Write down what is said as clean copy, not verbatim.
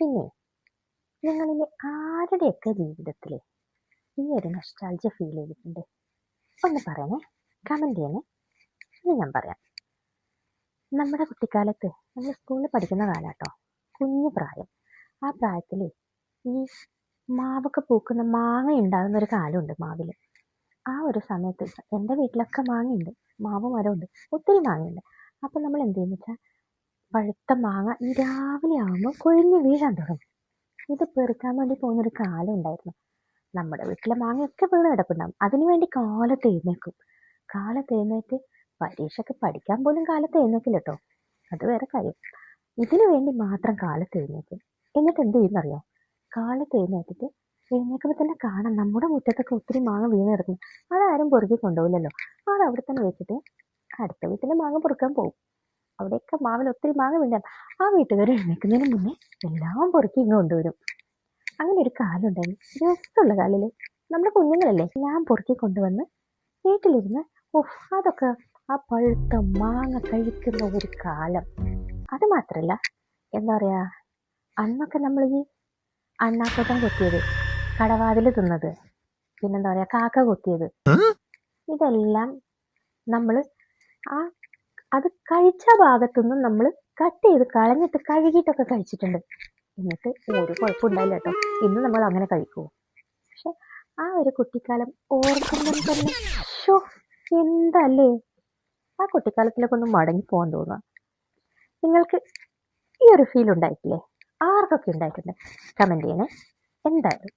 പിന്നെ നിങ്ങളിൽ ആരുടെയൊക്കെ ജീവിതത്തിൽ ഈ ഒരു നൊസ്റ്റാൾജിയ ഫീൽ ചെയ്തിട്ടുണ്ട്? ഒന്ന് പറയണേ, കമൻറ്റ് ചെയ്യണേ. ഇത് ഞാൻ പറയാം. നമ്മുടെ കുട്ടിക്കാലത്ത് നമ്മൾ സ്കൂളിൽ പഠിക്കുന്ന കാലാട്ടോ, കുഞ്ഞു പ്രായം. ആ പ്രായത്തിൽ ഈ മാവൊക്കെ പൂക്കുന്ന മാങ്ങ ഉണ്ടാകുന്ന ഒരു കാലമുണ്ട് മാവിൽ. ആ ഒരു സമയത്ത് എൻ്റെ വീട്ടിലൊക്കെ മാങ്ങയുണ്ട്, മാവ് മരമുണ്ട്, ഒത്തിരി മാങ്ങയുണ്ട്. അപ്പം നമ്മൾ എന്ത് ചെയ്യുന്ന വെച്ചാൽ പഴുത്ത മാങ്ങ ഈ രാവിലെ ആകുമ്പോൾ കൊഴിഞ്ഞ് വീഴാൻ തുടങ്ങും. ഇത് പെറുക്കാൻ വേണ്ടി പോകുന്നൊരു കാലം ഉണ്ടായിരുന്നു. നമ്മുടെ വീട്ടിലെ മാങ്ങയൊക്കെ വീണ് കിടപ്പുണ്ടാകും. അതിനുവേണ്ടി കാലത്ത് എഴുന്നേക്കും. കാലത്ത് എഴുന്നേറ്റ് പരീക്ഷയ്ക്ക് പഠിക്കാൻ പോലും കാലത്ത് എഴുന്നേക്കില്ല കേട്ടോ, അത് വേറെ കാര്യം. ഇതിനു വേണ്ടി മാത്രം കാലത്ത് എഴുന്നേക്കും. എന്നിട്ട് എന്ത് ചെയ്യുന്നറിയോ? കാലത്ത് എഴുന്നേറ്റിട്ട് എഴുന്നേക്കുമ്പോൾ തന്നെ കാണാം നമ്മുടെ മുറ്റത്തൊക്കെ ഒത്തിരി മാങ്ങ വീണ് കിടക്കുന്നു. അതാരും പൊറുക്കി കൊണ്ടുപോകില്ലല്ലോ, അത് അവിടെ തന്നെ വെച്ചിട്ട് അടുത്ത വീട്ടിലെ മാങ്ങ പൊറുക്കാൻ പോകും. അവിടെയൊക്കെ മാവിൽ ഒത്തിരി മാങ്ങ വീണ്ടാൽ ആ വീട്ടുകാർ എഴുന്നേൽക്കുന്നതിന് മുന്നേ എല്ലാം പൊറുക്കി ഇങ്ങ് കൊണ്ടുവരും. അങ്ങനെ ഒരു കാലം ഉണ്ടായിരുന്നു, രസമുള്ള കാലില്. നമ്മുടെ കുഞ്ഞുങ്ങളല്ലേ, എല്ലാം പൊറുക്കി കൊണ്ടുവന്ന് വീട്ടിലിരുന്ന് അതൊക്കെ ആ പഴുത്ത മാങ്ങ കഴിക്കുന്ന ഒരു കാലം. അത് മാത്രല്ല, എന്താ പറയാ, അന്നൊക്കെ നമ്മൾ ഈ അണ്ണാക്കോട്ടം കൊത്തിയത്, കടവാതിൽ തിന്നത്, പിന്നെന്താ പറയാ കാക്ക കൊത്തിയത്, ഇതെല്ലാം നമ്മൾ ആ അത് കഴിച്ച ഭാഗത്തുനിന്നും നമ്മൾ കട്ട് ചെയ്ത് കളഞ്ഞിട്ട് കഴുകിയിട്ടൊക്കെ കഴിച്ചിട്ടുണ്ട്. എന്നിട്ട് ഒരു കുഴപ്പമുണ്ടായില്ല കേട്ടോ, ഇന്ന് നമ്മൾ അങ്ങനെ കഴിക്കുമോ? പക്ഷെ ആ ഒരു കുട്ടിക്കാലം ഓർക്കുമ്പോൾ തന്നെ എന്തല്ലേ, ആ കുട്ടിക്കാലത്തിലൊക്കെ ഒന്ന് മടങ്ങി പോകാൻ തോന്നുക. നിങ്ങൾക്ക് ഈ ഒരു ഫീൽ ഉണ്ടായിട്ടില്ലേ? ആർക്കൊക്കെ ഉണ്ടായിട്ടുണ്ട്? കമൻറ്റ് ചെയ്യണേ എന്തായാലും.